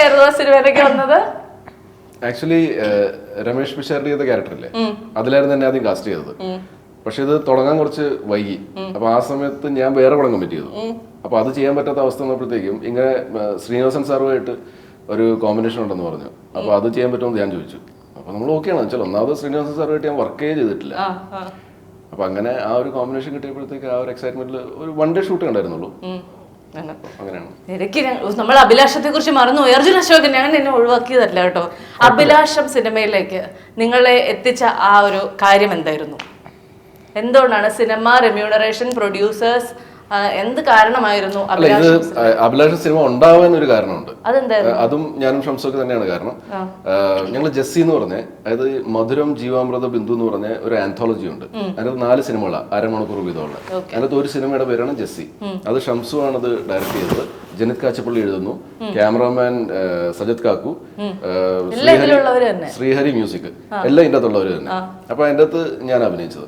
എങ്ങനെയായിരുന്നു ആ സിനിമയിലേക്ക് വന്നത്? ആക്ച്വലി രമേഷ് പിഷാരടി ചെയ്ത ക്യാരക്ടറില്ലേ, അതിലായിരുന്നു എന്നെ ആദ്യം കാസ്റ്റ് ചെയ്തത്. പക്ഷെ ഇത് തുടങ്ങാൻ കുറച്ച് വൈകി. അപ്പൊ ആ സമയത്ത് ഞാൻ വേറെ പടം കമ്മിറ്റ് ചെയ്തു. അപ്പൊ അത് ചെയ്യാൻ പറ്റാത്ത അവസ്ഥ വന്നപ്പോഴത്തേക്കും ഇങ്ങനെ ശ്രീനിവാസൻ സാറുമായിട്ട് ഒരു കോമ്പിനേഷൻ ഉണ്ടെന്ന് പറഞ്ഞു. അപ്പൊ അത് ചെയ്യാൻ പറ്റുമെന്ന് ഞാൻ ചോദിച്ചു. അപ്പൊ നമ്മൾ ഓക്കെയാണ് വെച്ചാൽ, ഒന്നാമത് ശ്രീനിവാസൻ സാറുമായിട്ട് ഞാൻ വർക്കേ ചെയ്തിട്ടില്ല. അപ്പൊ അങ്ങനെ ആ ഒരു കോമ്പിനേഷൻ കിട്ടിയപ്പോഴത്തേക്ക് ആ ഒരു എക്സൈറ്റ്മെന്റിൽ ഒരു 1 ഡേ ഷൂട്ട് ഉണ്ടായിരുന്നുള്ളൂ. അങ്ങനെയാണ്. എനിക്ക് നമ്മൾ അഭിലാഷത്തെ കുറിച്ച് മറന്നു. അർജുൻ അശോകൻ ഞാൻ എന്നെ ഒഴിവാക്കിയതല്ല കേട്ടോ. അഭിലാഷം സിനിമയിലേക്ക് നിങ്ങളെ എത്തിച്ച ആ ഒരു കാര്യം എന്തായിരുന്നു? എന്തുകൊണ്ടാണ് സിനിമ, റെമ്യൂണറേഷൻ, പ്രൊഡ്യൂസേഴ്സ്, എന്ത് കാരണമായിരുന്നു? അഭിലാഷം സിനിമ ഉണ്ടാവാൻ ഒരു കാരണമുണ്ട്. അതെന്തായിരുന്നു? അതും ഞാനും ഷംസൊക്കെ തന്നെയാണ് കാരണം. ഞങ്ങൾ ജെസ്സി എന്ന് പറഞ്ഞ, അതായത് മധുരം, ജീവാമൃത, ബിന്ദു എന്ന് പറഞ്ഞ ഒരു ആന്തോളജി ഉണ്ട്. അതിനകത്ത് 4 സിനിമകളാണ്, അരമണിക്കൂർ വീതമുള്ള. അതിനകത്ത് ഒരു സിനിമയുടെ പേരാണ് ജെസ്സി. അത് ഷംസു ആണ് അത് ഡയറക്ട് ചെയ്തത്. ജനിത് കാച്ചപ്പള്ളി എഴുതുന്നു, ക്യാമറാമാൻ സജത് കാക്കു, ശ്രീഹരി മ്യൂസിക്, എല്ലാം ഇതിൻ്റെ അകത്തുള്ളവർ തന്നെ. അപ്പൊ അതിൻ്റെ അകത്ത് ഞാൻ അഭിനയിച്ചത്.